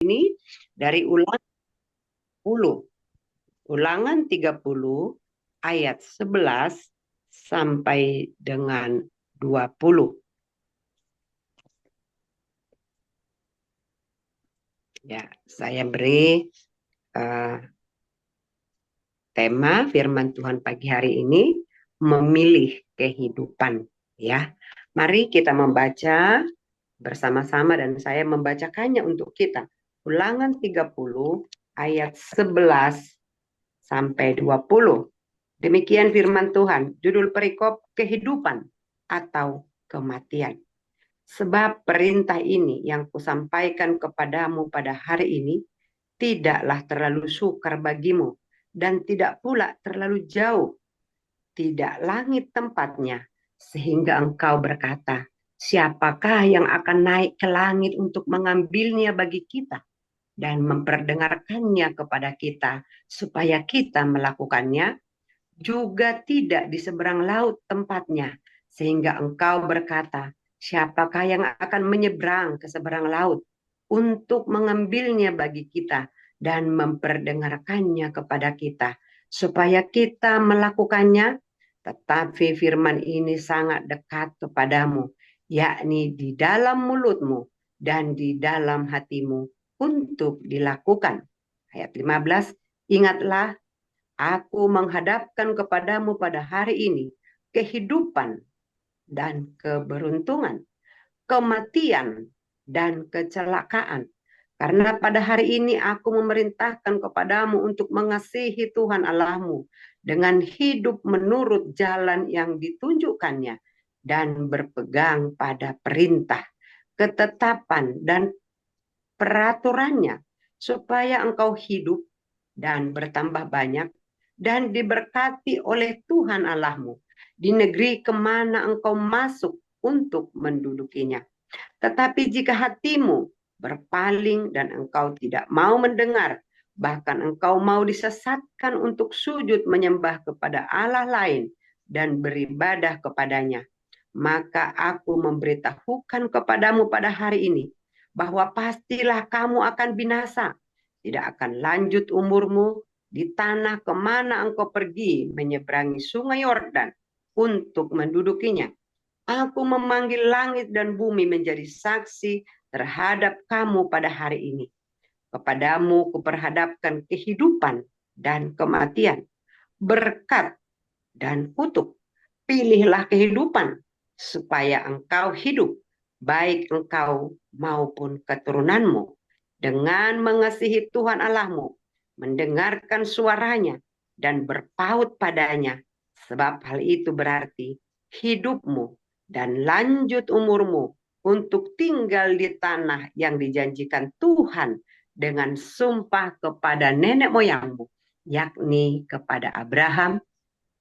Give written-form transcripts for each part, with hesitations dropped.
ini dari Ulangan 30 ayat 11 sampai dengan 20. Ya, saya beri tema firman Tuhan pagi hari ini, memilih kehidupan. Ya, mari kita membaca bersama-sama dan saya membacakannya untuk kita. Ulangan 30 ayat 11 sampai 20. Demikian firman Tuhan, judul perikop kehidupan atau kematian. Sebab perintah ini yang kusampaikan kepadamu pada hari ini tidaklah terlalu sukar bagimu dan tidak pula terlalu jauh. Tidak langit tempatnya sehingga engkau berkata, siapakah yang akan naik ke langit untuk mengambilnya bagi kita dan memperdengarkannya kepada kita supaya kita melakukannya? Juga tidak di seberang laut tempatnya sehingga engkau berkata, siapakah yang akan menyeberang ke seberang laut untuk mengambilnya bagi kita dan memperdengarkannya kepada kita supaya kita melakukannya? Tetapi firman ini sangat dekat kepadamu, yakni di dalam mulutmu dan di dalam hatimu untuk dilakukan. Ayat 15, ingatlah, aku menghadapkan kepadamu pada hari ini kehidupan dan keberuntungan, kematian dan kecelakaan. Karena pada hari ini aku memerintahkan kepadamu untuk mengasihi Tuhan Allahmu dengan hidup menurut jalan yang ditunjukkannya dan berpegang pada perintah, ketetapan dan peraturannya supaya engkau hidup dan bertambah banyak dan diberkati oleh Tuhan Allahmu di negeri kemana engkau masuk untuk mendudukinya. Tetapi jika hatimu berpaling dan engkau tidak mau mendengar, bahkan engkau mau disesatkan untuk sujud menyembah kepada Allah lain dan beribadah kepadanya, maka aku memberitahukan kepadamu pada hari ini bahwa pastilah kamu akan binasa. Tidak akan lanjut umurmu di tanah kemana engkau pergi menyeberangi sungai Yordan untuk mendudukinya. Aku memanggil langit dan bumi menjadi saksi terhadap kamu pada hari ini. Kepadamu kuperhadapkan kehidupan dan kematian, berkat dan kutuk. Pilihlah kehidupan supaya engkau hidup, baik engkau maupun keturunanmu, dengan mengasihi Tuhan Allahmu, mendengarkan suaranya dan berpaut padanya, sebab hal itu berarti hidupmu dan lanjut umurmu untuk tinggal di tanah yang dijanjikan Tuhan dengan sumpah kepada nenek moyangmu, yakni kepada Abraham,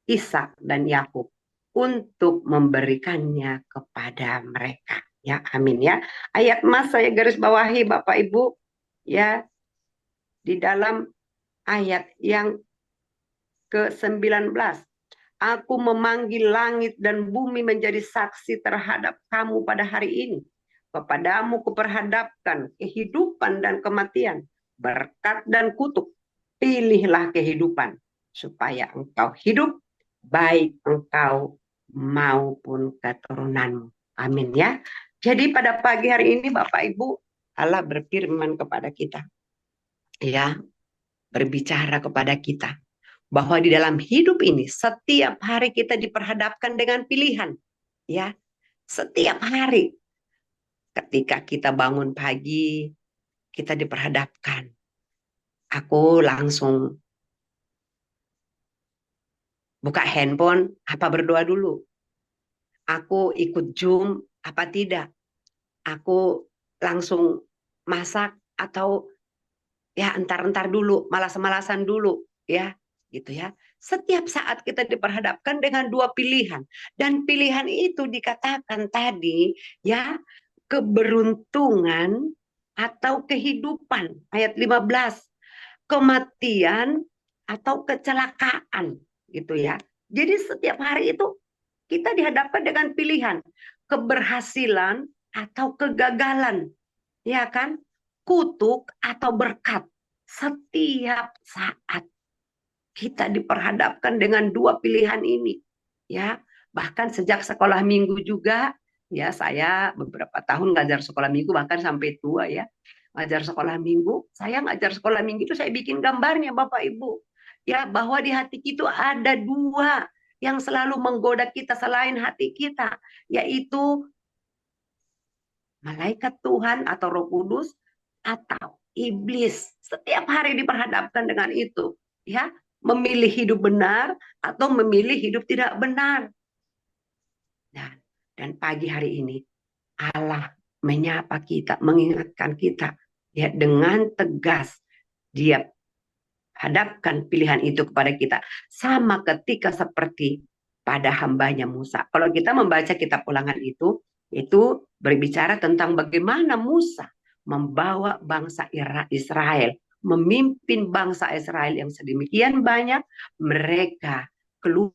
Ishak dan Yakub, untuk memberikannya kepada mereka. Ya, amin ya. Ayat mas saya garis bawahi Bapak Ibu ya, di dalam ayat yang ke-19. Aku memanggil langit dan bumi menjadi saksi terhadap kamu pada hari ini. Kepadamu kuperhadapkan kehidupan dan kematian, berkat dan kutuk. Pilihlah kehidupan supaya engkau hidup, baik engkau maupun keturunanmu. Amin ya. Jadi pada pagi hari ini Bapak Ibu, Allah berfirman kepada kita, ya, berbicara kepada kita bahwa di dalam hidup ini setiap hari kita diperhadapkan dengan pilihan, ya. Setiap hari ketika kita bangun pagi, kita diperhadapkan. Aku langsung buka handphone, apa berdoa dulu? Aku ikut Zoom, apa tidak? Aku langsung masak atau ya entar-entar dulu, malas-malasan dulu, ya, gitu ya. Setiap saat kita diperhadapkan dengan dua pilihan, dan pilihan itu dikatakan tadi, ya, keberuntungan atau kehidupan. Ayat 15, kematian atau kecelakaan, gitu ya. Jadi setiap hari itu kita dihadapkan dengan pilihan, keberhasilan atau kegagalan, ya kan? kutuk atau berkat. Setiap saat kita diperhadapkan dengan dua pilihan ini, ya. Bahkan sejak sekolah minggu juga, ya, saya beberapa tahun ngajar sekolah minggu bahkan sampai tua, ya. Ngajar sekolah minggu, saya ngajar sekolah minggu itu saya bikin gambarnya Bapak Ibu. Ya, bahwa di hati kita ada dua yang selalu menggoda kita selain hati kita, yaitu malaikat Tuhan atau Roh Kudus atau iblis. Setiap hari diperhadapkan dengan itu, ya, memilih hidup benar atau memilih hidup tidak benar. Dan pagi hari ini Allah menyapa kita, mengingatkan kita, ya, dengan tegas. Dia hadapkan pilihan itu kepada kita, sama ketika seperti pada hambanya Musa. Kalau kita membaca kitab Ulangan itu berbicara tentang bagaimana Musa membawa bangsa Israel, memimpin bangsa Israel yang sedemikian banyak, mereka keluar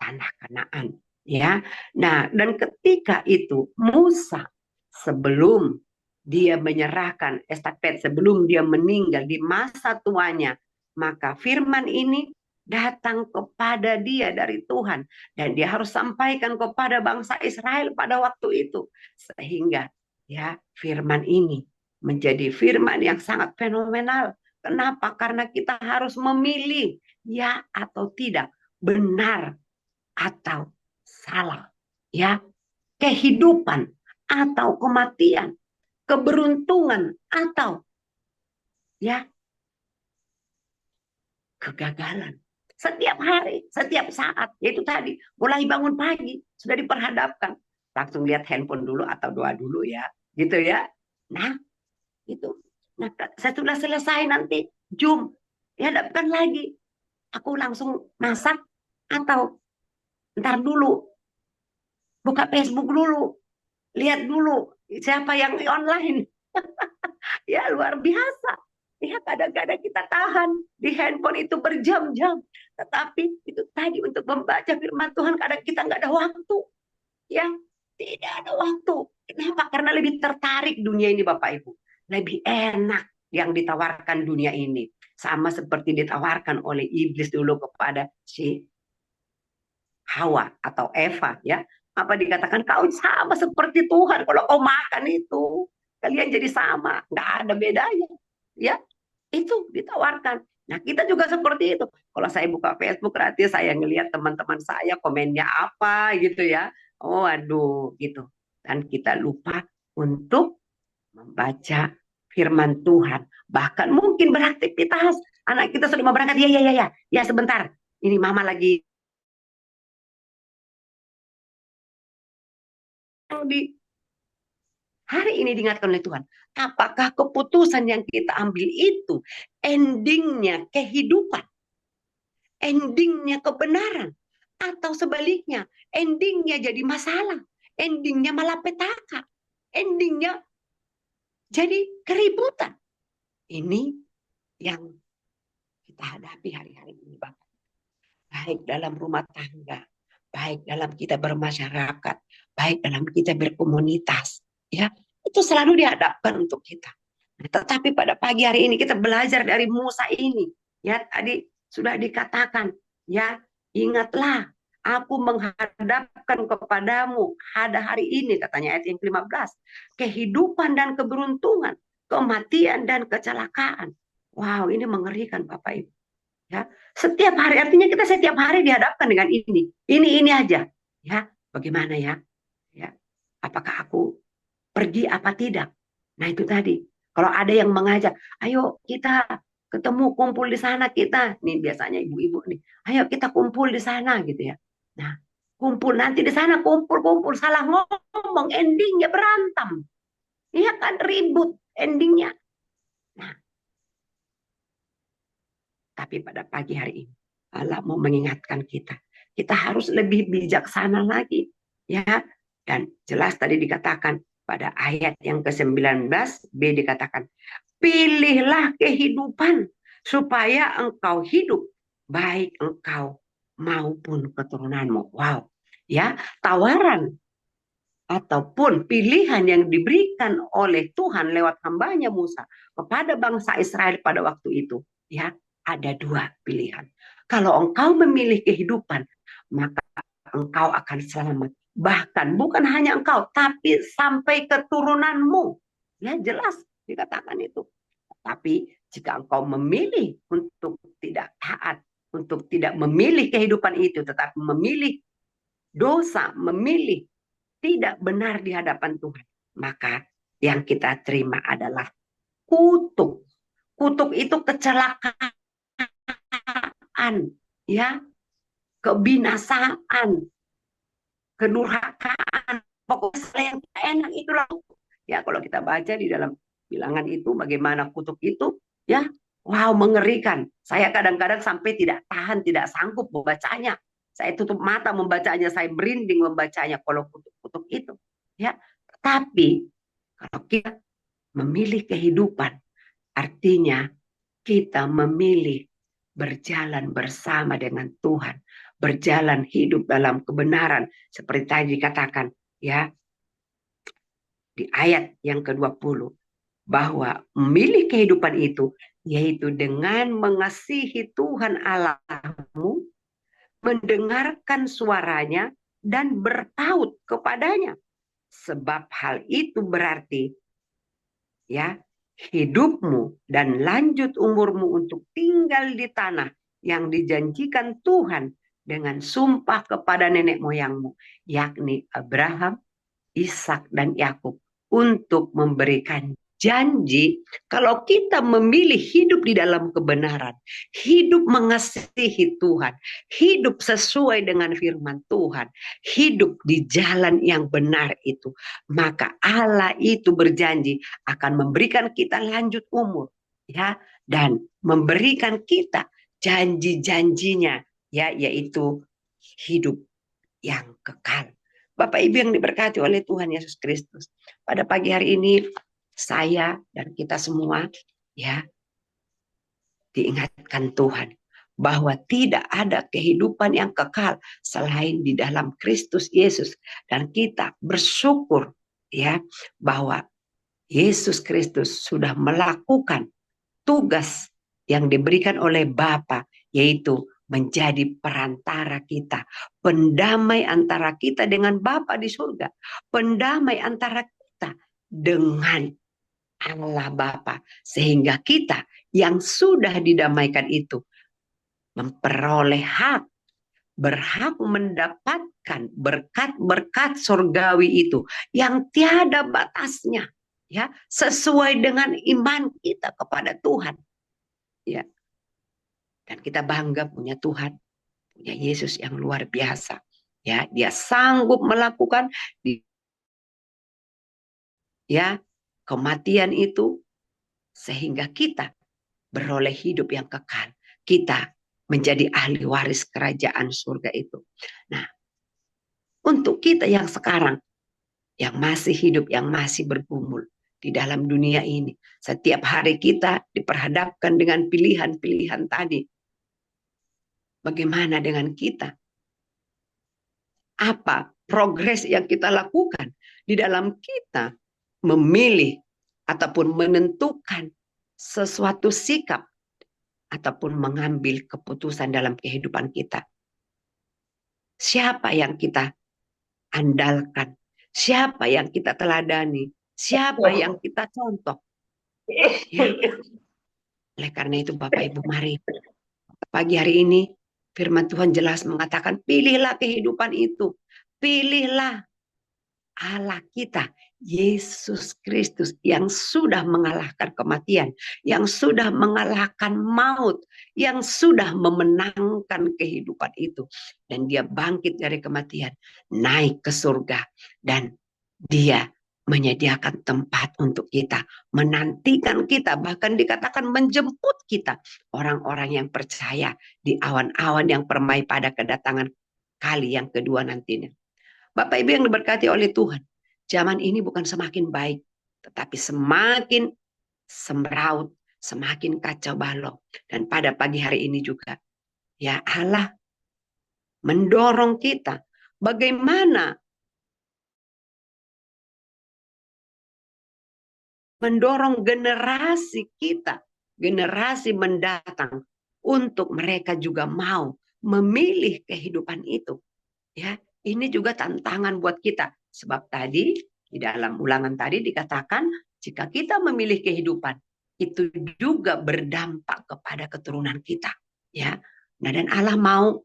tanah Kanaan, ya. Nah, dan ketika itu Musa, sebelum dia menyerahkan estafet, sebelum dia meninggal di masa tuanya, maka firman ini datang kepada dia dari Tuhan, dan dia harus sampaikan kepada bangsa Israel pada waktu itu, sehingga, ya, firman ini menjadi firman yang sangat fenomenal. Kenapa? Karena kita harus memilih ya atau tidak, benar atau salah, ya, kehidupan atau kematian, keberuntungan atau, ya, kegagalan. Setiap hari, setiap saat, yaitu tadi mulai bangun pagi sudah diperhadapkan, langsung lihat handphone dulu atau doa dulu, ya, gitu, ya. Nah, itu. Nah, saya sudah selesai, nanti Zoom dihadapkan lagi, aku langsung masak atau ntar dulu buka Facebook dulu, lihat dulu siapa yang online. Ya, luar biasa. Ya, kadang-kadang kita tahan di handphone itu berjam-jam. Tetapi itu tadi untuk membaca firman Tuhan kadang kita nggak ada waktu. Ya, tidak ada waktu. Kenapa? Karena lebih tertarik dunia ini Bapak Ibu. Lebih enak yang ditawarkan dunia ini. Sama seperti ditawarkan oleh iblis dulu kepada si Hawa atau Eva, ya. Apa dikatakan, kau sama seperti Tuhan, kalau kau makan itu kalian jadi sama, nggak ada bedanya, ya. Itu ditawarkan. Nah, kita juga seperti itu. Kalau saya buka Facebook, berarti saya ngelihat teman-teman saya komennya apa gitu, ya. Oh, aduh, gitu. Dan kita lupa untuk membaca firman Tuhan. Bahkan mungkin beraktivitas. Anak kita sudah mau berangkat, ya sebentar. Ini mama lagi di hari ini diingatkan oleh Tuhan. Apakah keputusan yang kita ambil itu endingnya kehidupan, endingnya kebenaran, atau sebaliknya endingnya jadi masalah, endingnya malapetaka, endingnya jadi keributan. Ini yang kita hadapi hari-hari ini, Bapak. Baik dalam rumah tangga, baik dalam kita bermasyarakat, baik dalam kita berkomunitas, ya, itu selalu dihadapkan untuk kita. Nah, tetapi pada pagi hari ini kita belajar dari Musa ini, ya, tadi sudah dikatakan, ya, ingatlah aku menghadapkan kepadamu pada hari ini, katanya ayat yang ke-15, kehidupan dan keberuntungan, kematian dan kecelakaan. Wow, ini mengerikan Bapak Ibu. Ya, setiap hari, artinya kita setiap hari dihadapkan dengan ini aja, ya. Bagaimana, ya, ya, apakah aku pergi apa tidak? Nah, itu tadi, kalau ada yang mengajak, ayo kita ketemu kumpul di sana, kita nih biasanya ibu-ibu nih, ayo kita kumpul di sana gitu, ya. Nah, kumpul nanti di sana, kumpul salah ngomong, endingnya berantem, iya kan, ribut endingnya. Nah, tapi pada pagi hari ini Allah mau mengingatkan kita. Kita harus lebih bijaksana lagi, ya. Dan jelas tadi dikatakan pada ayat yang ke-19b dikatakan, pilihlah kehidupan supaya engkau hidup, baik engkau maupun keturunanmu. Wow. Ya, tawaran ataupun pilihan yang diberikan oleh Tuhan lewat hambanya Musa kepada bangsa Israel pada waktu itu, ya, ada dua pilihan. Kalau engkau memilih kehidupan, maka engkau akan selamat. Bahkan bukan hanya engkau, tapi sampai keturunanmu. Ya, jelas dikatakan itu. Tapi jika engkau memilih untuk tidak taat, untuk tidak memilih kehidupan itu, tetapi memilih dosa, memilih tidak benar di hadapan Tuhan, maka yang kita terima adalah kutuk. Kutuk itu kecelakaan, ya, kebinasaan, kedurhakaan, pokoknya yang enak itulah. Ya, kalau kita baca di dalam bilangan itu bagaimana kutuk itu, ya, wow, mengerikan. Saya kadang-kadang sampai tidak tahan, tidak sanggup membacanya. Saya tutup mata membacanya, saya merinding membacanya kalau kutuk-kutuk itu. Ya, tapi kalau kita memilih kehidupan, artinya kita memilih berjalan bersama dengan Tuhan, berjalan hidup dalam kebenaran seperti tadi dikatakan, ya, di ayat yang ke-20, bahwa memilih kehidupan itu yaitu dengan mengasihi Tuhan Allahmu, mendengarkan suaranya dan bertaut kepadanya. Sebab hal itu berarti, ya, hidupmu dan lanjut umurmu untuk tinggal di tanah yang dijanjikan Tuhan dengan sumpah kepada nenek moyangmu, yakni Abraham, Ishak dan Yakub, untuk memberikan janji. Kalau kita memilih hidup di dalam kebenaran, hidup mengasihi Tuhan, hidup sesuai dengan firman Tuhan, hidup di jalan yang benar itu, maka Allah itu berjanji akan memberikan kita lanjut umur, ya, dan memberikan kita janji-janjinya, ya, yaitu hidup yang kekal. Bapak Ibu yang diberkati oleh Tuhan Yesus Kristus, pada pagi hari ini saya dan kita semua, ya, diingatkan Tuhan bahwa tidak ada kehidupan yang kekal selain di dalam Kristus Yesus, dan kita bersyukur, ya, bahwa Yesus Kristus sudah melakukan tugas yang diberikan oleh Bapa, yaitu menjadi perantara kita, pendamai antara kita dengan Bapa di surga, pendamai antara kita dengan Allah Bapa, sehingga kita yang sudah didamaikan itu memperoleh hak, berhak mendapatkan berkat-berkat surgawi itu yang tiada batasnya, ya, sesuai dengan iman kita kepada Tuhan, ya. Dan kita bangga punya Tuhan, punya Yesus yang luar biasa. Ya, dia sanggup melakukan, ya, kematian itu sehingga kita beroleh hidup yang kekal. Kita menjadi ahli waris kerajaan surga itu. Nah, untuk kita yang sekarang, yang masih hidup, yang masih bergumul di dalam dunia ini, setiap hari kita diperhadapkan dengan pilihan-pilihan tadi. Bagaimana dengan kita? Apa progres yang kita lakukan di dalam kita memilih ataupun menentukan sesuatu sikap ataupun mengambil keputusan dalam kehidupan kita? Siapa yang kita andalkan? Siapa yang kita teladani? Siapa yang kita contoh? Ya. Oleh karena itu Bapak Ibu, mari pagi hari ini firman Tuhan jelas mengatakan, pilihlah kehidupan itu. Pilihlah Allah kita, Yesus Kristus, yang sudah mengalahkan kematian, yang sudah mengalahkan maut, yang sudah memenangkan kehidupan itu. Dan dia bangkit dari kematian, naik ke surga, dan dia menyediakan tempat untuk kita, menantikan kita, bahkan dikatakan menjemput kita, orang-orang yang percaya di awan-awan yang permai pada kedatangan kali yang kedua nantinya. Bapak Ibu yang diberkati oleh Tuhan, zaman ini bukan semakin baik, tetapi semakin semraut, semakin kacau balau. Dan pada pagi hari ini juga, ya, Allah mendorong kita bagaimana mendorong generasi kita, generasi mendatang untuk mereka juga mau memilih kehidupan itu. Ya, ini juga tantangan buat kita. Sebab tadi di dalam ulangan tadi dikatakan jika kita memilih kehidupan itu juga berdampak kepada keturunan kita. Ya, nah dan Allah mau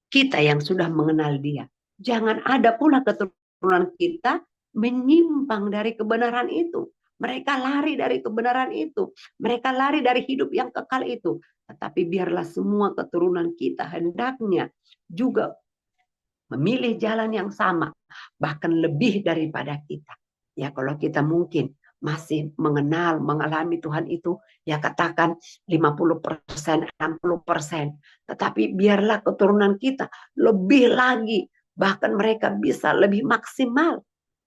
kita yang sudah mengenal Dia, jangan ada pula keturunan kita menyimpang dari kebenaran itu. Mereka lari dari kebenaran itu. Mereka lari dari hidup yang kekal itu. Tetapi biarlah semua keturunan kita hendaknya juga memilih jalan yang sama, bahkan lebih daripada kita. Ya kalau kita mungkin masih mengenal, mengalami Tuhan itu, ya katakan 50%, 60%. Tetapi biarlah keturunan kita lebih lagi, bahkan mereka bisa lebih maksimal.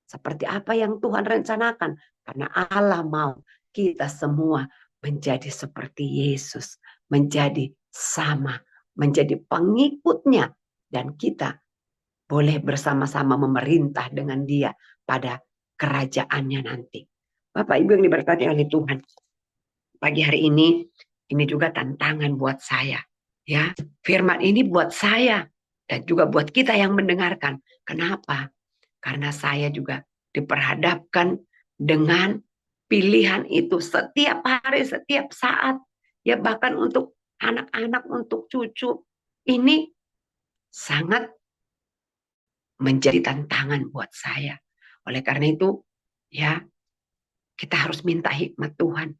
Seperti apa yang Tuhan rencanakan. Karena Allah mau kita semua menjadi seperti Yesus. Menjadi sama. Menjadi pengikutnya. Dan kita boleh bersama-sama memerintah dengan Dia pada kerajaannya nanti. Bapak Ibu yang diberkati oleh Tuhan. Pagi hari ini juga tantangan buat saya. Ya, firman ini buat saya dan juga buat kita yang mendengarkan. Kenapa? Karena saya juga diperhadapkan dengan pilihan itu setiap hari, setiap saat. Ya bahkan untuk anak-anak, untuk cucu. Ini sangat menjadi tantangan buat saya. Oleh karena itu, ya kita harus minta hikmat Tuhan.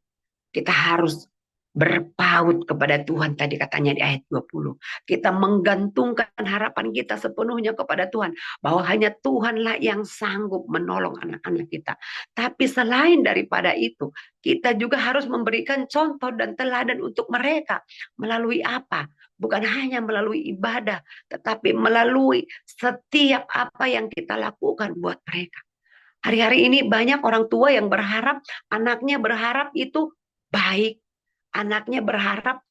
Kita harus berpaut kepada Tuhan tadi katanya di ayat 20. Kita menggantungkan harapan kita sepenuhnya kepada Tuhan. Bahwa hanya Tuhanlah yang sanggup menolong anak-anak kita. Tapi selain daripada itu, kita juga harus memberikan contoh dan teladan untuk mereka. Melalui apa? Bukan hanya melalui ibadah, tetapi melalui setiap apa yang kita lakukan buat mereka. Hari-hari ini banyak orang tua yang berharap, anaknya berharap itu baik. Anaknya berharap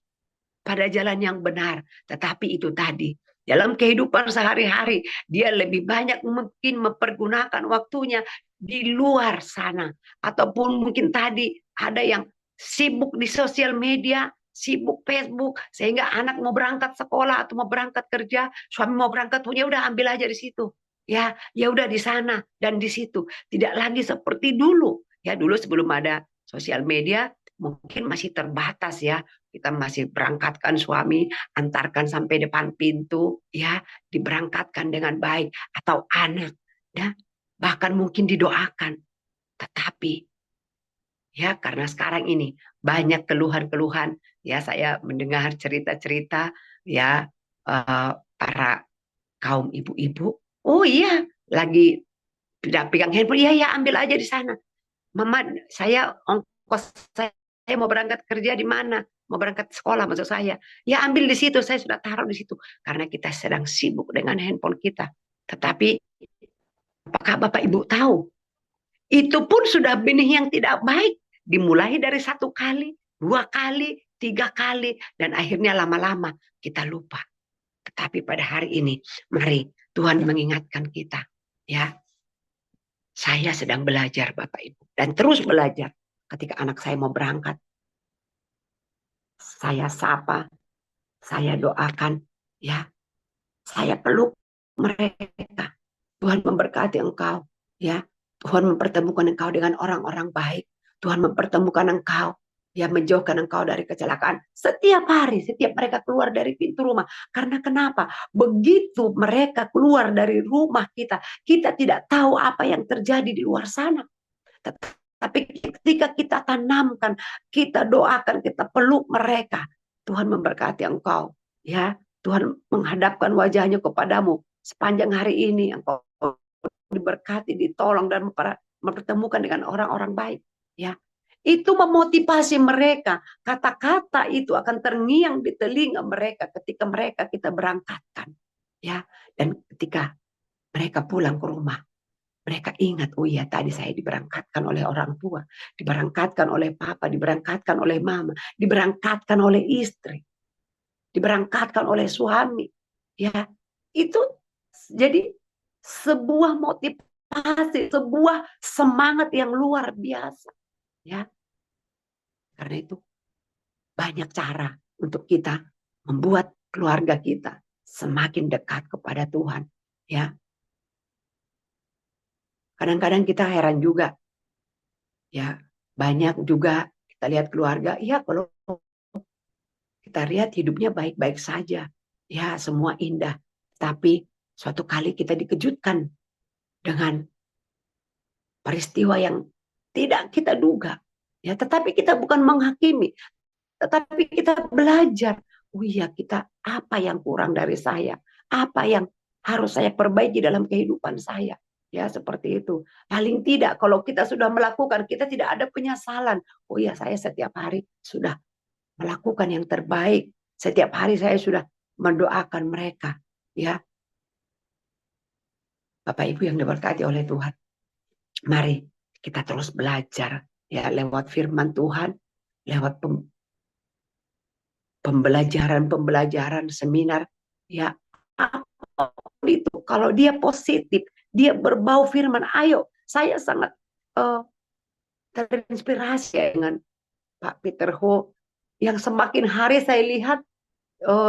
pada jalan yang benar. Tetapi itu tadi, dalam kehidupan sehari-hari, dia lebih banyak mungkin mempergunakan waktunya di luar sana. Ataupun mungkin tadi ada yang sibuk di sosial media, sibuk Facebook, sehingga anak mau berangkat sekolah atau mau berangkat kerja, suami mau berangkat, ya udah ambil aja di situ. Ya udah di sana dan di situ. Tidak lagi seperti dulu. Ya dulu sebelum ada sosial media, mungkin masih terbatas ya. Kita masih berangkatkan suami, antarkan sampai depan pintu, ya, diberangkatkan dengan baik atau anak, ya, bahkan mungkin didoakan. Tetapi ya karena sekarang ini banyak keluhan-keluhan, ya saya mendengar cerita-cerita ya para kaum ibu-ibu, oh iya lagi tidak pegang handphone, iya ya ambil aja di sana. Mama, saya ongkos saya mau berangkat kerja di mana? Mau berangkat sekolah maksud saya. Ya ambil di situ, saya sudah taruh di situ. Karena kita sedang sibuk dengan handphone kita. Tetapi apakah Bapak Ibu tahu? Itu pun sudah benih yang tidak baik. Dimulai dari 1 kali, 2 kali, 3 kali. Dan akhirnya lama-lama kita lupa. Tetapi pada hari ini, mari Tuhan mengingatkan kita. Ya, saya sedang belajar Bapak Ibu. Dan terus belajar. Ketika anak saya mau berangkat, saya sapa, saya doakan, ya, saya peluk mereka. Tuhan memberkati engkau, ya. Tuhan mempertemukan engkau dengan orang-orang baik. Tuhan mempertemukan engkau, ya, menjauhkan engkau dari kecelakaan. Setiap hari, setiap mereka keluar dari pintu rumah. Karena kenapa? Begitu mereka keluar dari rumah kita, kita tidak tahu apa yang terjadi di luar sana. Tapi ketika kita tanamkan, kita doakan, kita peluk mereka, Tuhan memberkati engkau. Ya, Tuhan menghadapkan wajahnya kepadamu sepanjang hari ini. Engkau diberkati, ditolong dan mempertemukan dengan orang-orang baik. Ya, itu memotivasi mereka. Kata-kata itu akan terngiang di telinga mereka ketika mereka kita berangkatkan. Ya, dan ketika mereka pulang ke rumah, mereka ingat, oh iya tadi saya diberangkatkan oleh orang tua, diberangkatkan oleh papa, diberangkatkan oleh mama, diberangkatkan oleh istri, diberangkatkan oleh suami. Ya, itu jadi sebuah motivasi, sebuah semangat yang luar biasa. Ya, karena itu banyak cara untuk kita membuat keluarga kita semakin dekat kepada Tuhan. Ya, kadang-kadang kita heran juga. Ya, banyak juga kita lihat keluarga. Ya, kalau kita lihat hidupnya baik-baik saja. Ya, semua indah. Tapi suatu kali kita dikejutkan dengan peristiwa yang tidak kita duga. Ya, tetapi kita bukan menghakimi, tetapi kita belajar. Oh iya, kita apa yang kurang dari saya? Apa yang harus saya perbaiki dalam kehidupan saya? Ya, seperti itu. Paling tidak kalau kita sudah melakukan, kita tidak ada penyesalan. Oh iya, saya setiap hari sudah melakukan yang terbaik. Setiap hari saya sudah mendoakan mereka. Ya, Bapak Ibu yang diberkati oleh Tuhan. Mari kita terus belajar ya lewat firman Tuhan, lewat pembelajaran seminar ya itu kalau dia positif, dia berbau firman, ayo saya sangat uh, terinspirasi ya dengan Pak Peter Ho yang semakin hari saya lihat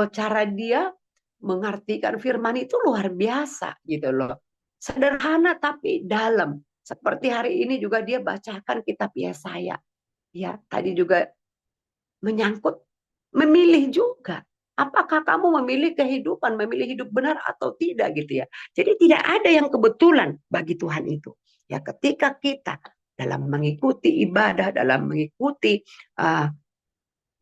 cara dia mengartikan firman itu luar biasa gitu loh. Sederhana tapi dalam. Seperti hari ini juga dia bacakan kitab Yesaya. Ya, tadi juga menyangkut memilih juga. Apakah kamu memilih kehidupan, memilih hidup benar atau tidak gitu ya. Jadi tidak ada yang kebetulan bagi Tuhan itu. Ya, ketika kita dalam mengikuti ibadah, dalam mengikuti uh,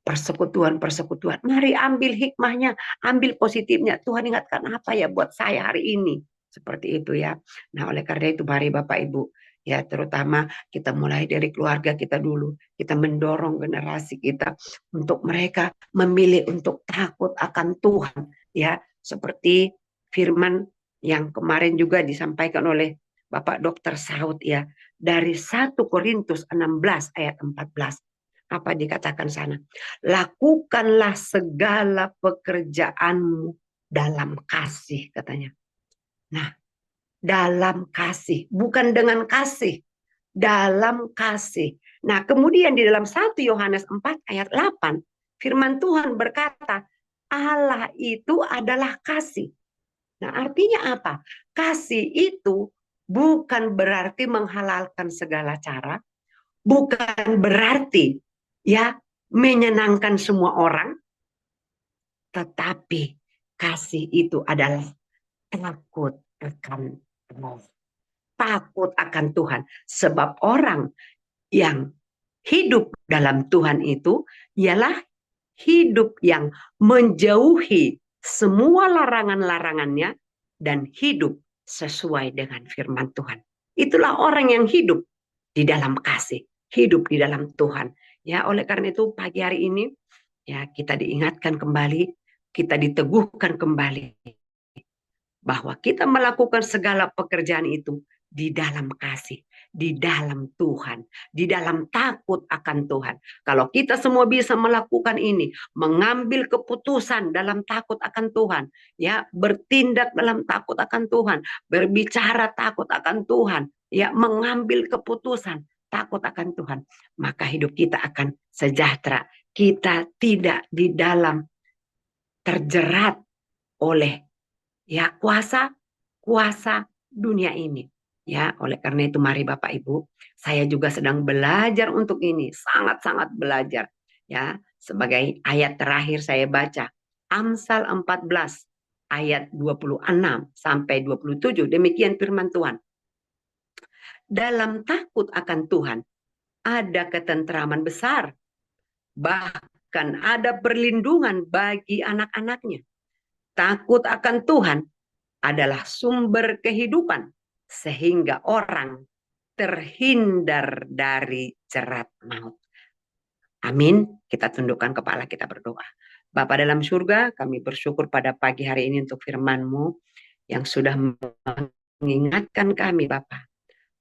persekutuan-persekutuan, mari ambil hikmahnya, ambil positifnya. Tuhan ingatkan apa ya buat saya hari ini. Seperti itu ya. Nah, oleh karena itu mari Bapak Ibu, ya terutama kita mulai dari keluarga kita dulu. Kita mendorong generasi kita untuk mereka memilih untuk takut akan Tuhan. Ya, seperti firman yang kemarin juga disampaikan oleh Bapak Dr. Saud ya. Dari 1 Korintus 16 ayat 14. Apa dikatakan sana? Lakukanlah segala pekerjaanmu dalam kasih katanya. Nah, dalam kasih, bukan dengan kasih, dalam kasih. Nah, kemudian di dalam 1 Yohanes 4 ayat 8, firman Tuhan berkata, Allah itu adalah kasih. Nah, artinya apa? Kasih itu bukan berarti menghalalkan segala cara, bukan berarti ya menyenangkan semua orang, tetapi kasih itu adalah takut akan Allah. Takut akan Tuhan. Sebab orang yang hidup dalam Tuhan itu ialah hidup yang menjauhi semua larangan-larangannya dan hidup sesuai dengan firman Tuhan. Itulah orang yang hidup di dalam kasih, hidup di dalam Tuhan. Ya, oleh karena itu pagi hari ini ya kita diingatkan kembali, kita diteguhkan kembali bahwa kita melakukan segala pekerjaan itu di dalam kasih, di dalam Tuhan, di dalam takut akan Tuhan. Kalau kita semua bisa melakukan ini, mengambil keputusan dalam takut akan Tuhan, ya, bertindak dalam takut akan Tuhan, berbicara takut akan Tuhan, ya, mengambil keputusan takut akan Tuhan, maka hidup kita akan sejahtera. Kita tidak di dalam terjerat oleh ya kuasa dunia ini. Ya, oleh karena itu mari Bapak Ibu, saya juga sedang belajar untuk ini, sangat-sangat belajar. Ya, sebagai ayat terakhir saya baca Amsal 14 ayat 26 sampai 27. Demikian firman Tuhan. Dalam takut akan Tuhan ada ketentraman besar, bahkan ada perlindungan bagi anak-anaknya. Takut akan Tuhan adalah sumber kehidupan sehingga orang terhindar dari jerat maut. Amin. Kita tundukkan kepala, kita berdoa. Bapa dalam surga, kami bersyukur pada pagi hari ini untuk firman-Mu yang sudah mengingatkan kami Bapa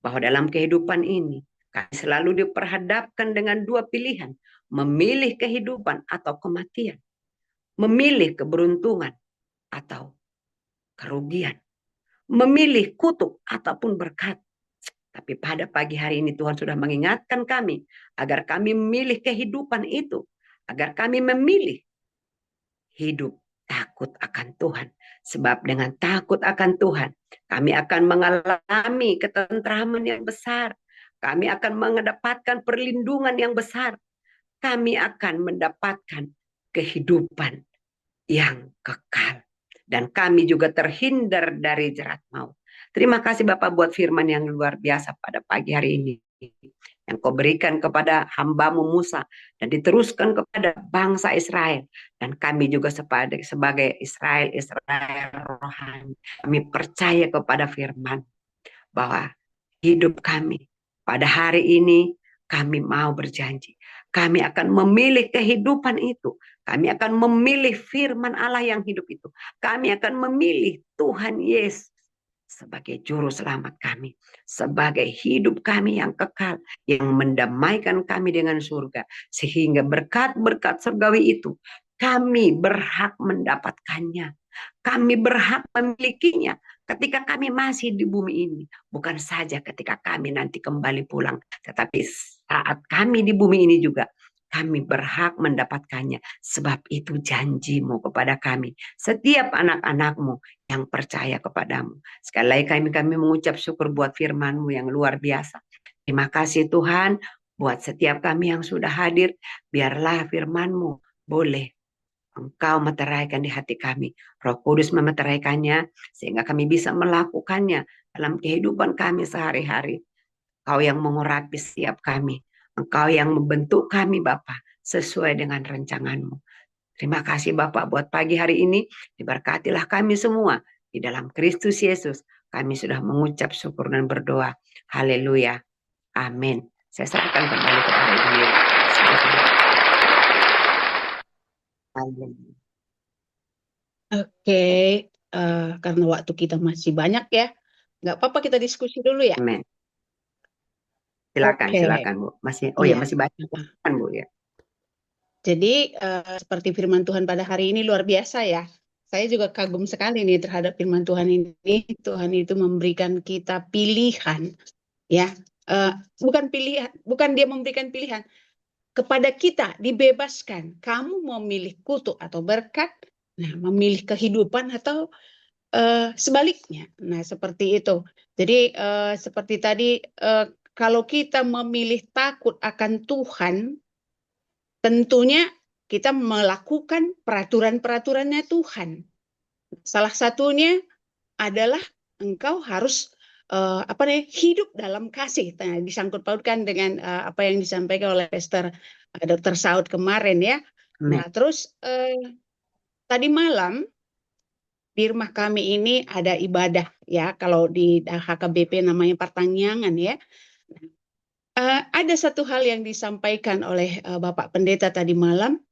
bahwa dalam kehidupan ini kami selalu diperhadapkan dengan dua pilihan, memilih kehidupan atau kematian, memilih keberuntungan atau kerugian, memilih kutuk ataupun berkat. Tapi pada pagi hari ini Tuhan sudah mengingatkan kami agar kami memilih kehidupan itu, agar kami memilih hidup takut akan Tuhan. Sebab dengan takut akan Tuhan, kami akan mengalami ketentraman yang besar. Kami akan mendapatkan perlindungan yang besar. Kami akan mendapatkan kehidupan yang kekal. Dan kami juga terhindar dari jerat maut. Terima kasih Bapak buat firman yang luar biasa pada pagi hari ini. Yang kau berikan kepada hambamu Musa dan diteruskan kepada bangsa Israel. Dan kami juga sebagai Israel rohani. Kami percaya kepada firman bahwa hidup kami pada hari ini kami mau berjanji. Kami akan memilih kehidupan itu. Kami akan memilih firman Allah yang hidup itu. Kami akan memilih Tuhan Yesus sebagai juru selamat kami. Sebagai hidup kami yang kekal. Yang mendamaikan kami dengan surga. Sehingga berkat-berkat surgawi itu kami berhak mendapatkannya. Kami berhak memilikinya ketika kami masih di bumi ini. Bukan saja ketika kami nanti kembali pulang. Tetapi saat kami di bumi ini juga kami berhak mendapatkannya. Sebab itu janjimu kepada kami. Setiap anak-anakmu yang percaya kepadamu. Sekali lagi kami mengucap syukur buat firman-Mu yang luar biasa. Terima kasih Tuhan buat setiap kami yang sudah hadir. Biarlah firman-Mu boleh Engkau meteraikan di hati kami. Roh Kudus memeteraikannya sehingga kami bisa melakukannya dalam kehidupan kami sehari-hari. Engkau yang mengurapi setiap kami. Engkau yang membentuk kami Bapa sesuai dengan rencangan-Mu. Terima kasih Bapak buat pagi hari ini. Diberkatilah kami semua di dalam Kristus Yesus. Kami sudah mengucap syukur dan berdoa. Haleluya. Amin. Saya serahkan kembali kepada Ibu. Amin. Oke, karena waktu kita masih banyak ya, nggak apa-apa kita diskusi dulu ya. Amin. Silakan, Oke. silakan Bu. Masih, Iya. masih banyak kan Bu ya. Jadi seperti firman Tuhan pada hari ini luar biasa ya. Saya juga kagum sekali nih terhadap firman Tuhan ini. Tuhan itu memberikan kita pilihan, ya. Bukan pilihan, bukan dia memberikan pilihan kepada kita, dibebaskan. Kamu mau memilih kutuk atau berkat, nah memilih kehidupan atau sebaliknya. Nah seperti itu. Jadi seperti tadi, kalau kita memilih takut akan Tuhan, tentunya kita melakukan peraturan-peraturannya Tuhan. Salah satunya adalah engkau harus hidup dalam kasih. Nah, disangkut pautkan dengan apa yang disampaikan oleh Pastor Dr. Saud kemarin ya. Nah, terus tadi malam di rumah kami ini ada ibadah ya. Kalau di HKBP namanya pertangyangan ya. Ada satu hal yang disampaikan oleh Bapak Pendeta tadi malam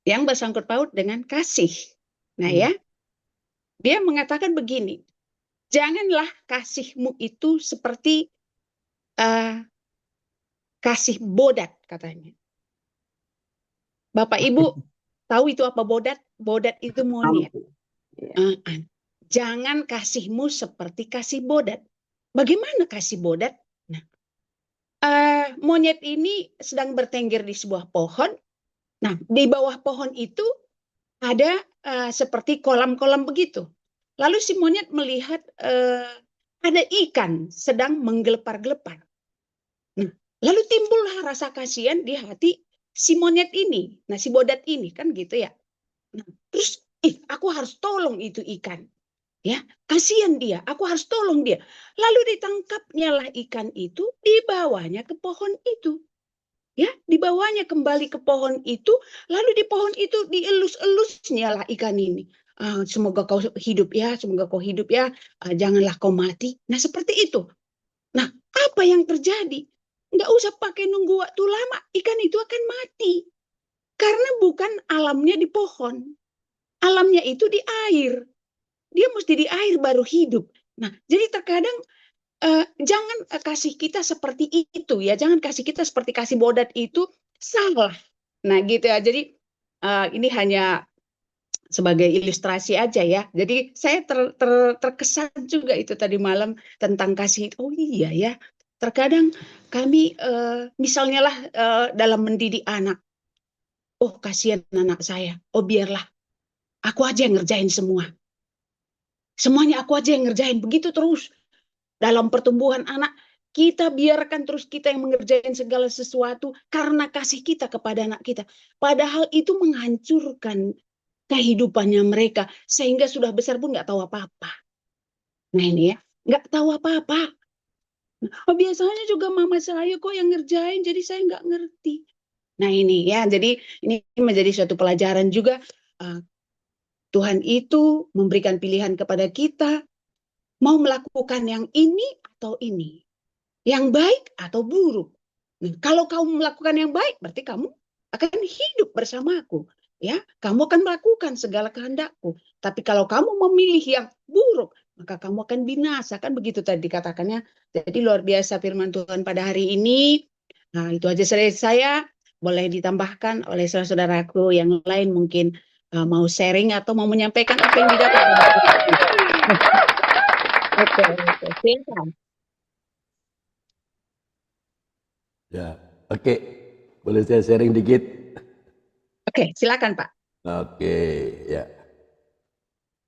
yang bersangkut paut dengan kasih. Nah ya, dia mengatakan begini, janganlah kasihmu itu seperti kasih bodat katanya. Bapak Ibu tahu itu apa bodat? Bodat itu monyet. Jangan kasihmu seperti kasih bodat. Bagaimana kasih bodat? Nah, monyet ini sedang bertengger di sebuah pohon. Nah, di bawah pohon itu ada seperti kolam-kolam begitu. Lalu si monyet melihat ada ikan sedang menggelepar-gelepar. Nah, lalu timbullah rasa kasihan di hati si monyet ini. Nah, si bodat ini kan gitu ya. Nah, terus, aku harus tolong itu ikan. Ya, kasihan dia, aku harus tolong dia. Lalu ditangkapnya lah ikan itu, dibawanya ke pohon itu. Ya, dibawanya kembali ke pohon itu, lalu di pohon itu dielus-elusnya lah ikan ini. Semoga kau hidup ya, semoga kau hidup ya, janganlah kau mati. Nah, seperti itu. Nah, apa yang terjadi? Nggak usah pakai nunggu waktu lama, ikan itu akan mati. Karena bukan alamnya di pohon. Alamnya itu di air. Dia mesti di air baru hidup. Nah, jadi terkadang jangan kasih kita seperti itu ya. Jangan kasih kita seperti kasih bodat itu salah. Nah, gitu ya. Jadi ini hanya sebagai ilustrasi aja ya. Jadi saya terkesan juga itu tadi malam tentang kasih. Oh iya ya. Terkadang kami misalnya lah dalam mendidik anak, oh kasihan anak saya, oh biarlah aku aja yang ngerjain semua. Semuanya aku aja yang ngerjain, begitu terus. Dalam pertumbuhan anak, kita biarkan terus kita yang mengerjain segala sesuatu karena kasih kita kepada anak kita. Padahal itu menghancurkan kehidupannya mereka. Sehingga sudah besar pun nggak tahu apa-apa. Nah ini ya, nggak tahu apa-apa. Oh, biasanya juga mama saya kok yang ngerjain, jadi saya nggak ngerti. Nah ini ya, jadi ini menjadi suatu pelajaran juga. uh, Tuhan itu memberikan pilihan kepada kita, mau melakukan yang ini atau ini, yang baik atau buruk. Nah, kalau kamu melakukan yang baik, berarti kamu akan hidup bersamaku. Ya, kamu akan melakukan segala kehendakku. Tapi kalau kamu memilih yang buruk, maka kamu akan binasa. Kan begitu tadi dikatakannya. Jadi luar biasa firman Tuhan pada hari ini. Nah, itu aja dari saya. Boleh ditambahkan oleh saudara-saudaraku yang lain mungkin mau sharing atau mau menyampaikan apa yang didapat pada hari ini. Oke, silakan. Ya, oke. Boleh saya sharing dikit? Oke, silakan Pak. Oke, ya.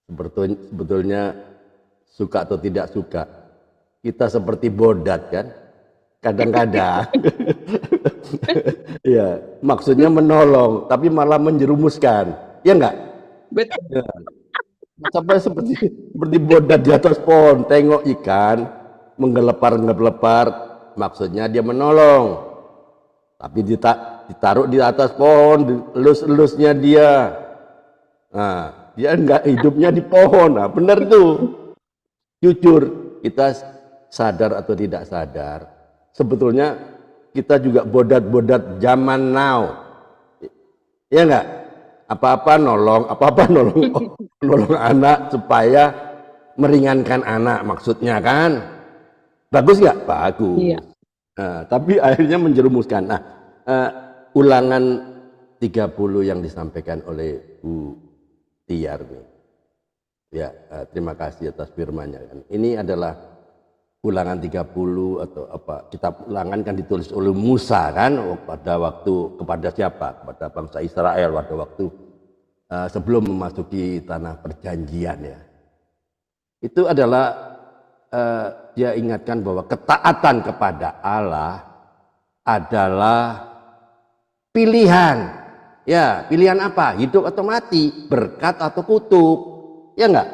Sebetulnya suka atau tidak suka, kita seperti bodat kan? Kadang-kadang. Ya, maksudnya menolong, tapi malah menjerumuskan. Ya enggak? Betul. Ya. Sampai seperti bodat di atas pohon, tengok ikan menggelepar-gelepar, maksudnya dia menolong. Tapi ditaruh di atas pohon, elus-elusnya dia. Nah, dia enggak hidupnya di pohon. Nah, benar tuh. Jujur, kita sadar atau tidak sadar, sebetulnya kita juga bodat-bodat zaman now. Ya enggak? Apa-apa nolong nolong anak supaya meringankan anak, maksudnya kan. Bagus nggak? Bagus. Iya. Nah, tapi akhirnya menjerumuskan. Nah, ulangan 30 yang disampaikan oleh Bu Tiar nih. Ya, terima kasih atas firman-Nya kan. Ini adalah ulangan 30 atau apa? Kitab ulangan kan ditulis oleh Musa kan pada waktu kepada siapa? Kepada bangsa Israel pada waktu sebelum memasuki tanah perjanjian ya. Itu adalah dia ingatkan bahwa ketaatan kepada Allah adalah pilihan. Ya, pilihan apa? Hidup atau mati, berkat atau kutuk. Ya enggak?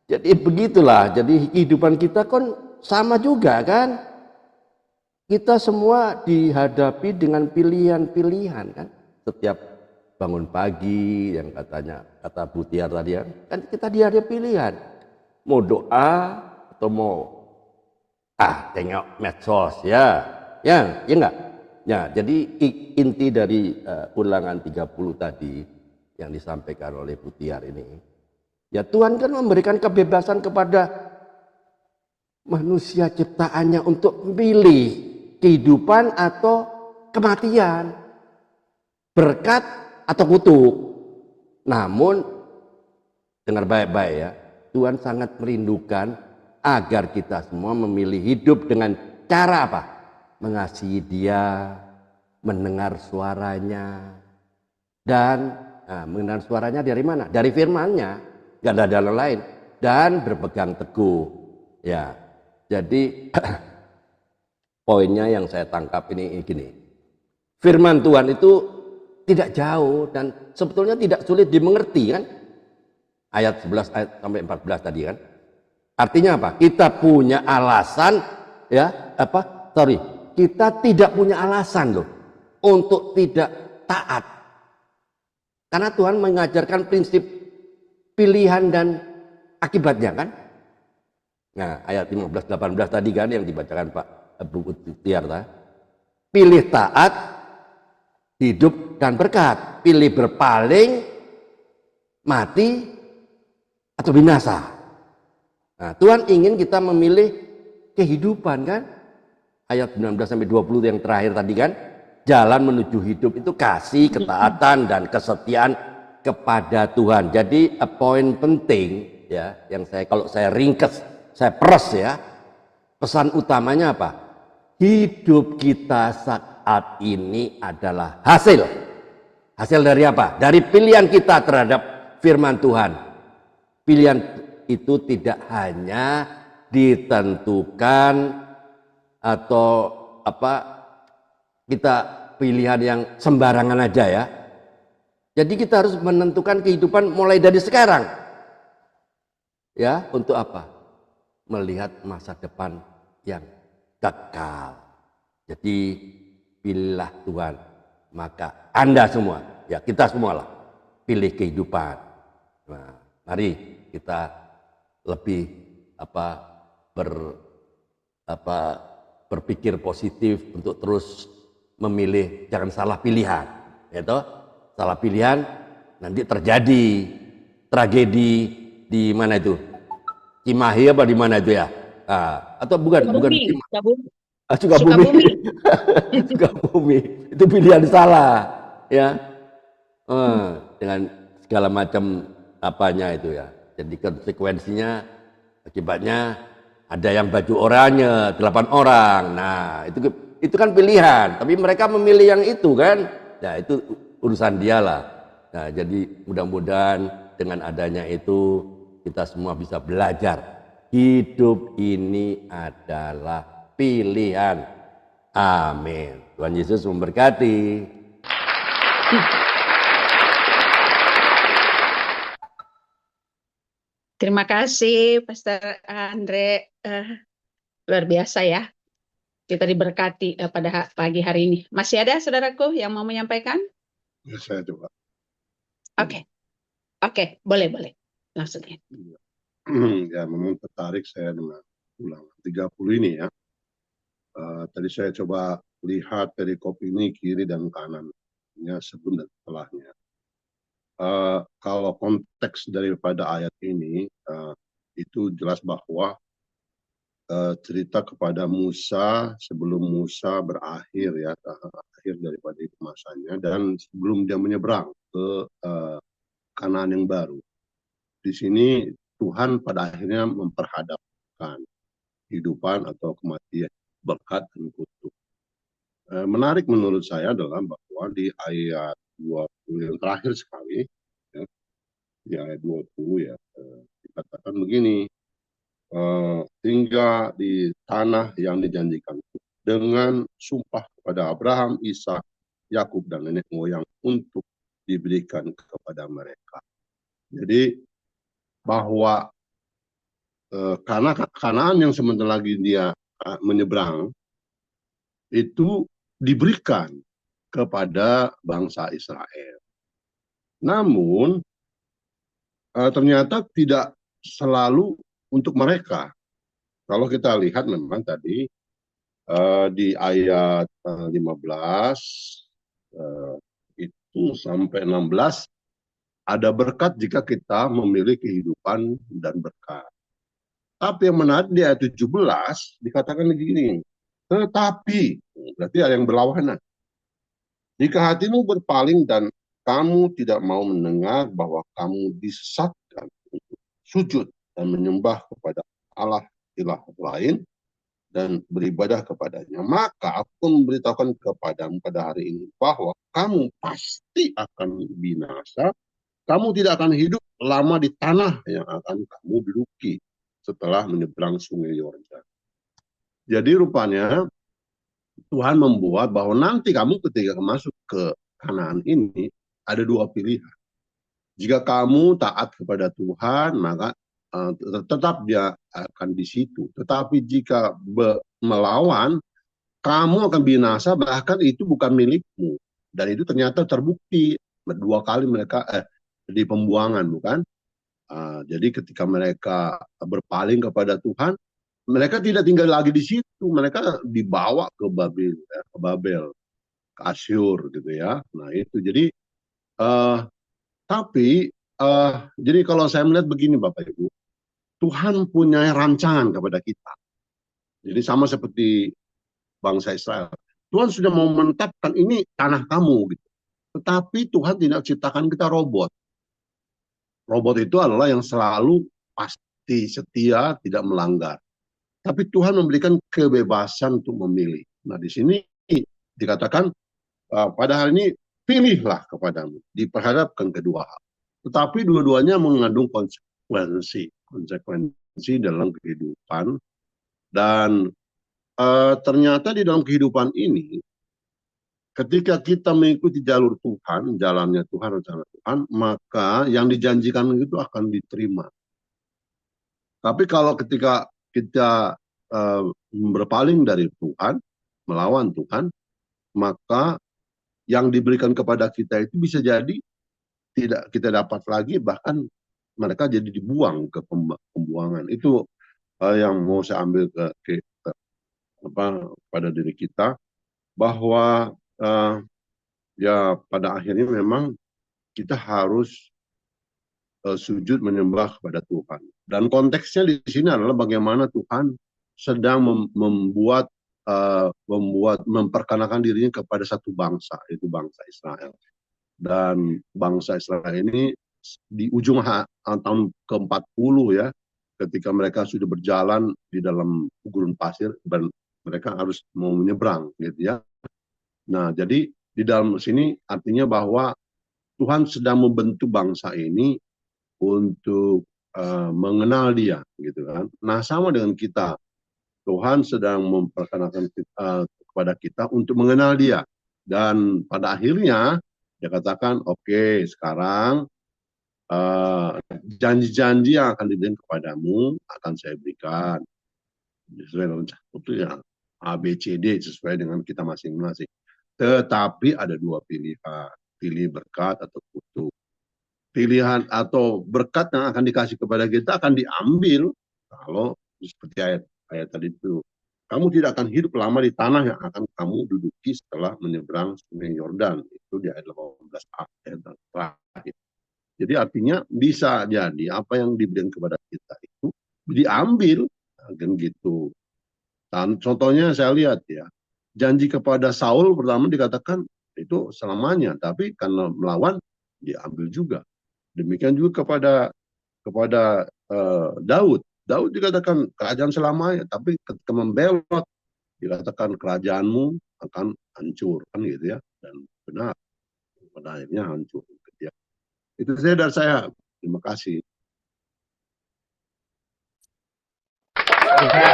Jadi begitulah. Jadi kehidupan kita kan sama juga kan? Kita semua dihadapi dengan pilihan-pilihan kan? Setiap bangun pagi yang kata Bu Tiar tadi kan kita dihadapi pilihan. Mau doa atau mau tengok medsos ya enggak ya. Jadi inti dari ulangan 30 tadi yang disampaikan oleh Bu Tiar ini ya, Tuhan kan memberikan kebebasan kepada manusia ciptaannya untuk memilih kehidupan atau kematian, berkat atau kutuk. Namun dengar baik-baik ya, Tuhan sangat merindukan agar kita semua memilih hidup dengan cara apa? Mengasihi Dia, mendengar suaranya, dan mendengar suaranya dari mana? Dari firman-Nya, gak ada jalan lain, dan berpegang teguh. Ya, jadi poinnya yang saya tangkap ini gini, firman Tuhan itu tidak jauh dan sebetulnya tidak sulit dimengerti kan? Ayat 11 sampai 14 tadi kan. Artinya apa? Kita punya alasan kita tidak punya alasan loh untuk tidak taat. Karena Tuhan mengajarkan prinsip pilihan dan akibatnya kan. Nah, ayat 15 18 tadi kan yang dibacakan Pak Bu Tiar tadi. Pilih taat, hidup dan berkat. Pilih berpaling, mati atau binasa. Nah, Tuhan ingin kita memilih kehidupan kan? Ayat 19 sampai 20 yang terakhir tadi kan, jalan menuju hidup itu kasih, ketaatan dan kesetiaan kepada Tuhan. Jadi poin penting ya yang kalau saya ringkes, saya peres ya. pesan utamanya apa? Hidup kita saat ini adalah hasil. Hasil dari apa? Dari pilihan kita terhadap firman Tuhan. Pilihan itu tidak hanya ditentukan atau apa kita pilihan yang sembarangan aja ya. Jadi kita harus menentukan kehidupan mulai dari sekarang. Ya, untuk apa? Melihat masa depan yang kekal. Jadi pilihlah Tuhan, maka Anda semua, ya kita semua lah, pilih kehidupan. Nah, mari kita lebih berpikir positif untuk terus memilih, jangan salah pilihan, ya toh? Salah pilihan nanti terjadi tragedi di mana itu? Cimahi apa di mana itu ya? Atau bukan Cimahi. Sukabumi. Sukabumi. Itu pilihan salah, ya. Dengan segala macam apanya itu ya. Jadi konsekuensinya akibatnya ada yang baju oranye 8 orang. Nah, itu kan pilihan, tapi mereka memilih yang itu kan. Nah, itu urusan dialah. Nah, jadi mudah-mudahan dengan adanya itu kita semua bisa belajar. Hidup ini adalah pilihan. Amin. Tuhan Yesus memberkati. Terima kasih Pastor Andre, luar biasa ya. Kita diberkati pada pagi hari ini. Masih ada saudaraku yang mau menyampaikan? Ya, saya coba. Oke, boleh. Langsung ya. Ya, memang tertarik saya dengan ulangan 30 ini ya. Tadi saya coba lihat perikop ini kiri dan kanan, ya, sebelum dan setelahnya. Kalau konteks daripada ayat ini itu jelas bahwa cerita kepada Musa sebelum Musa berakhir ya, akhir daripada itu masanya, dan sebelum dia menyeberang ke Kanaan yang baru. Di sini Tuhan pada akhirnya memperhadapkan kehidupan atau kematian, berkat dan kutuk. Menarik menurut saya adalah bahwa di ayat 20 yang terakhir sekali, ya, di ayat 20 ya, dikatakan begini, hingga di tanah yang dijanjikan dengan sumpah kepada Abraham, Ishak, Yakub dan nenek moyang untuk diberikan kepada mereka. Jadi bahwa karena Kanaan yang sebentar lagi dia menyeberang itu diberikan kepada bangsa Israel. Namun ternyata tidak selalu untuk mereka. Kalau kita lihat memang tadi di ayat 15 itu sampai 16 ada berkat jika kita memilih kehidupan dan berkat. Tapi yang menarik di ayat 17 dikatakan begini, tetapi berarti ada yang berlawanan. Jika hatimu berpaling dan kamu tidak mau mendengar bahwa kamu disesatkan untuk sujud dan menyembah kepada Allah ilah lain dan beribadah kepadanya, maka aku memberitahukan kepadamu pada hari ini bahwa kamu pasti akan binasa, kamu tidak akan hidup lama di tanah yang akan kamu duduki setelah menyeberang sungai Yordan. Jadi rupanya Tuhan membuat bahwa nanti kamu ketika masuk ke Kanaan ini ada dua pilihan. Jika kamu taat kepada Tuhan, maka tetap dia akan di situ. Tetapi jika melawan, kamu akan binasa, bahkan itu bukan milikmu. Dan itu ternyata terbukti 2 kali mereka di pembuangan, bukan? Jadi ketika mereka berpaling kepada Tuhan, mereka tidak tinggal lagi di situ. Mereka dibawa ke Babel, ke Asyur, gitu ya. Nah itu jadi, tapi jadi kalau saya melihat begini Bapak Ibu, Tuhan punya rancangan kepada kita. Jadi sama seperti bangsa Israel. Tuhan sudah mau menetapkan ini tanah kamu. Gitu. Tetapi Tuhan tidak ciptakan kita robot. Robot itu adalah yang selalu pasti setia, tidak melanggar. tapi Tuhan memberikan kebebasan untuk memilih. Nah, di sini dikatakan pada hal ini pilihlah kepadamu, diperhadapkan kedua hal. Tetapi dua-duanya mengandung konsekuensi dalam kehidupan. Dan ternyata di dalam kehidupan ini, ketika kita mengikuti jalur Tuhan, jalannya Tuhan, rencana Tuhan, maka yang dijanjikan itu akan diterima. Tapi kalau ketika kita berpaling dari Tuhan, melawan Tuhan, maka yang diberikan kepada kita itu bisa jadi tidak kita dapat lagi, bahkan mereka jadi dibuang ke pembuangan. Itu yang mau saya ambil pada diri kita, bahwa ya pada akhirnya memang kita harus sujud menyembah kepada Tuhan. Dan konteksnya di sini adalah bagaimana Tuhan sedang memperkenalkan dirinya kepada satu bangsa, yaitu bangsa Israel. Dan bangsa Israel ini di ujung tahun ke-40 ya, ketika mereka sudah berjalan di dalam gurun pasir dan mereka harus mau menyeberang gitu ya. Nah, jadi di dalam sini artinya bahwa Tuhan sedang membentuk bangsa ini untuk mengenal Dia gitu kan. Nah, sama dengan kita, Tuhan sedang memperkenalkan kepada kita untuk mengenal Dia. Dan pada akhirnya dia katakan, oke, sekarang janji-janji yang akan diberikan kepadamu akan saya berikan sesuai dengan itu ya, A, B, C, D sesuai dengan kita masing-masing. Tetapi ada dua pilihan, pilih berkat atau kutuk. Pilihan atau berkat yang akan dikasih kepada kita akan diambil kalau seperti ayat tadi itu. Kamu tidak akan hidup lama di tanah yang akan kamu duduki setelah menyeberang Sungai Yordan. Itu di ayat 18a, ayat terakhir. Jadi artinya bisa jadi apa yang diberikan kepada kita itu diambil, kan gitu. Dan contohnya saya lihat ya, janji kepada Saul pertama dikatakan itu selamanya, tapi karena melawan diambil juga. Demikian juga kepada Daud. Daud dikatakan kerajaan selamanya, tapi ketika membelot dikatakan kerajaanmu akan hancur, kan gitu ya. Dan benar, pada akhirnya hancur. Ya. Itu saja dari saya. Terima kasih. Ya.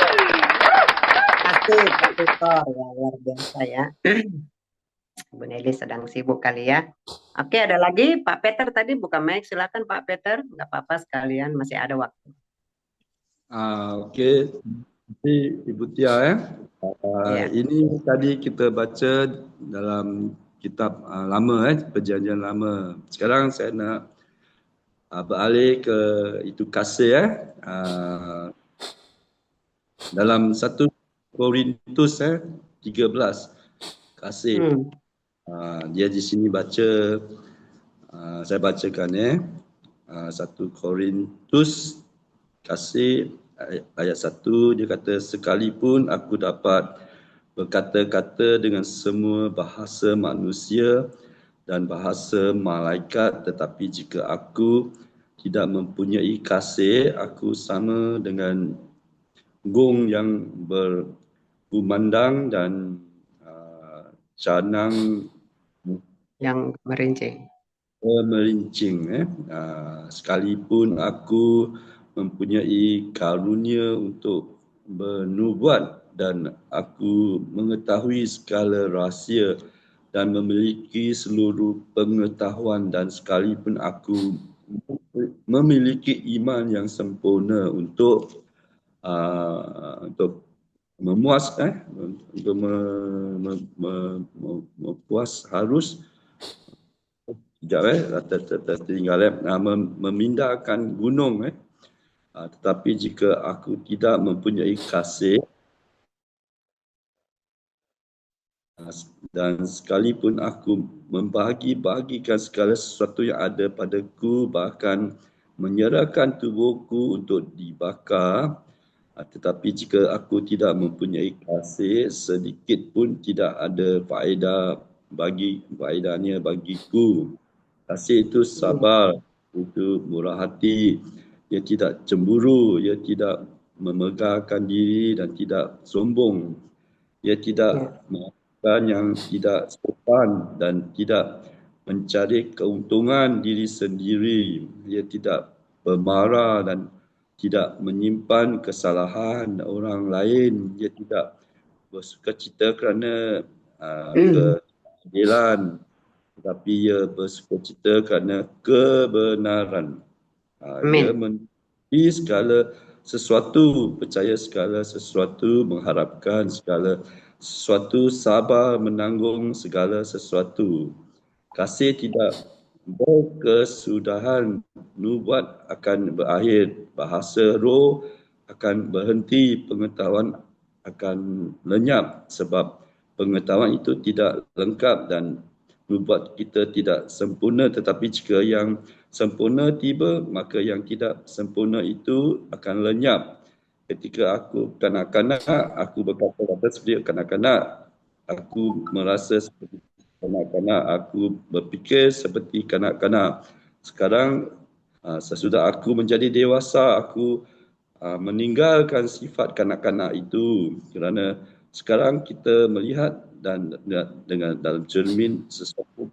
Terima kasih Pak Tutor, ya luar biasa ya. Bu Nelly sedang sibuk kali ya. Oke, ada lagi Pak Peter tadi buka mic, silakan Pak Peter, nggak apa-apa sekalian masih ada waktu. Oke, jadi Ibu Tia ya. Ini tadi kita baca dalam kitab lama perjanjian lama. Sekarang saya nak beralih ke itu kasih ya. Dalam 1 Korintus 13 kasih. Dia di sini baca, saya bacakan ya. 1 Korintus kasih ayat 1, dia kata, sekalipun aku dapat berkata-kata dengan semua bahasa manusia dan bahasa malaikat, tetapi jika aku tidak mempunyai kasih, aku sama dengan gong yang berkumandang dan canang yang merincing. Sekalipun aku mempunyai karunia untuk bernubuat dan aku mengetahui segala rahsia dan memiliki seluruh pengetahuan, dan sekalipun aku memiliki iman yang sempurna untuk memuas untuk memuas harus memindahkan gunung tetapi jika aku tidak mempunyai kasih dan sekalipun aku membagi-bagikan segala sesuatu yang ada padaku, bahkan menyerahkan tubuhku untuk dibakar, tetapi jika aku tidak mempunyai kasih, sedikit pun tidak ada faedahnya bagiku. Kasih itu sabar, itu murah hati, ia tidak cemburu, ia tidak memegahkan diri dan tidak sombong. Ia Ya. tidak melakukan yang tidak sopan dan tidak mencari keuntungan diri sendiri. Ia tidak bermarah dan tidak menyimpan kesalahan orang lain. Ia tidak bersukacita kerana keadilan, tetapi ia bersukacita kerana kebenaran. Ia Amin. mengerti segala sesuatu, percaya segala sesuatu, mengharapkan segala sesuatu, sabar menanggung segala sesuatu. Kasih tidak berkesudahan, nubuat akan berakhir, bahasa roh akan berhenti, pengetahuan akan lenyap sebab pengetahuan itu tidak lengkap dan nubuat kita tidak sempurna, tetapi jika yang sempurna tiba, maka yang tidak sempurna itu akan lenyap. Ketika aku kanak-kanak, aku berkata-kata seperti kanak-kanak. Aku merasa seperti kanak-kanak, aku berfikir seperti kanak-kanak. Sekarang sesudah aku menjadi dewasa, aku meninggalkan sifat kanak-kanak itu kerana sekarang kita melihat dan dengan dalam cermin sesuatu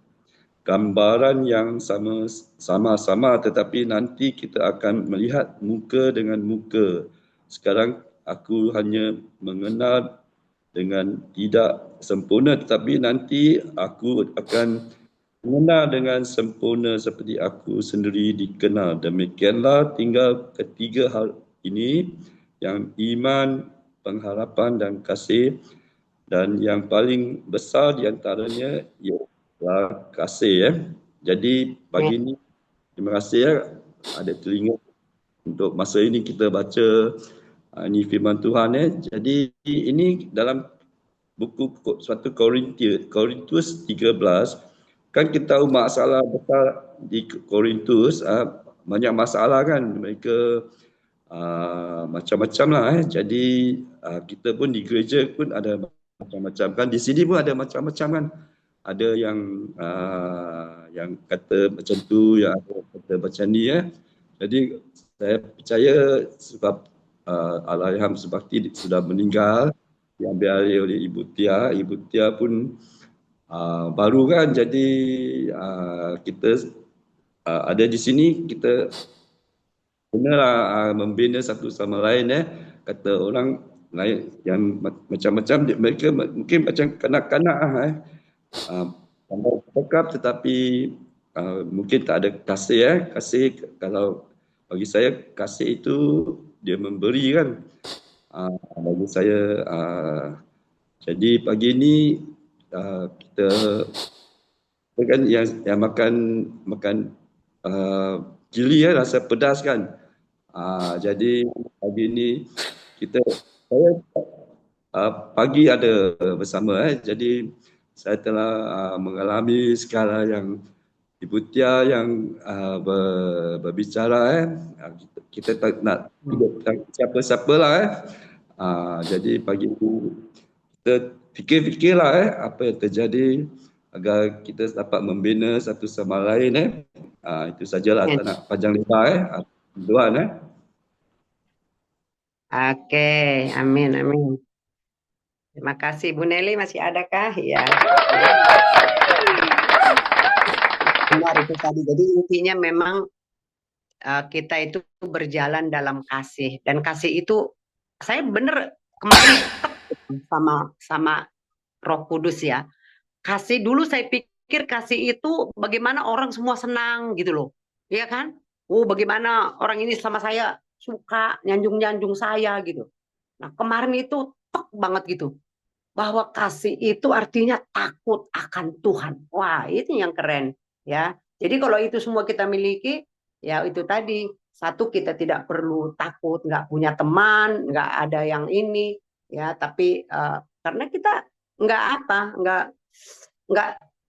gambaran yang sama-sama, tetapi nanti kita akan melihat muka dengan muka. Sekarang aku hanya mengenal dengan tidak sempurna, tetapi nanti aku akan mengenal dengan sempurna seperti aku sendiri dikenal. Demikianlah tinggal ketiga hal ini, yang iman, pengharapan dan kasih, dan yang paling besar di antaranya ialah kasih. Jadi Ya. pagi ini terima kasih ada telinga untuk masa ini kita baca ini firman Tuhan. Jadi ini dalam buku 1 Korintus 13, kan kita tahu masalah besar di Korintus, banyak masalah kan, mereka macam-macam lah. Jadi kita pun di gereja pun ada macam-macam kan, di sini pun ada macam-macam kan. Ada yang kata macam tu, yang ada kata macam ni. Jadi saya percaya sebab Allahyarham Subakti sudah meninggal, yang diambil oleh Ibu Tia pun baru kan, jadi kita ada di sini, kita kenalah membina satu sama lain. Kata orang lain yang macam-macam, mereka mungkin macam kanak-kanak pandai bercakap, tetapi mungkin tak ada kasih. Kasih, kalau bagi saya kasih itu dia memberi kan. Bagi saya jadi pagi ini kita kan yang makan cili rasa pedas kan. Jadi pagi ini saya pagi ada bersama. Jadi saya telah mengalami segala yang Ibu Tia yang berbicara. Kita tak nak hidup siapa-siapa lah. Jadi pagi ini kita fikir-fikirlah apa yang terjadi agar kita dapat membina satu sama lain. Itu sajalah, tak nak panjang lebar. Tuan. Oke, amin, amin. Terima kasih. Bu Nelly masih adakah? Ya. Benar itu tadi. Jadi intinya memang kita itu berjalan dalam kasih, dan kasih itu saya bener kemarin sama Roh Kudus ya. Kasih dulu saya pikir kasih itu bagaimana orang semua senang gitu loh. Iya kan? Bagaimana orang ini sama saya suka nyanjung-nyanjung saya gitu. Nah, kemarin itu tok banget gitu. Bahwa kasih itu artinya takut akan Tuhan. Wah, itu yang keren ya. Jadi kalau itu semua kita miliki, ya itu tadi, satu, kita tidak perlu takut nggak punya teman, nggak ada yang ini ya, tapi karena kita nggak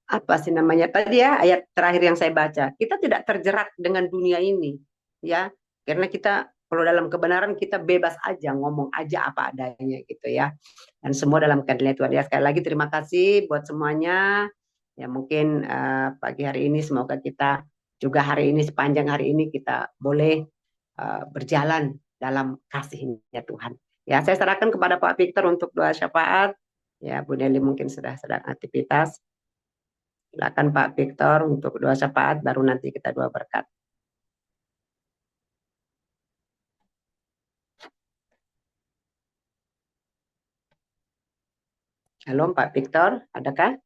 apa sih namanya tadi ya, ayat terakhir yang saya baca, kita tidak terjerat dengan dunia ini ya, karena kita kalau dalam kebenaran kita bebas aja ngomong aja apa adanya gitu ya, dan semua dalam kehendak Tuhan. Ya, sekali lagi terima kasih buat semuanya ya. Mungkin pagi hari ini semoga kita juga hari ini, sepanjang hari ini kita boleh berjalan dalam kasihnya Tuhan. Ya, saya serahkan kepada Pak Victor untuk doa syafaat. Ya, Bu Deli mungkin sedang aktivitas. Silakan Pak Victor untuk doa syafaat, baru nanti kita doa berkat. Halo Pak Victor, adakah?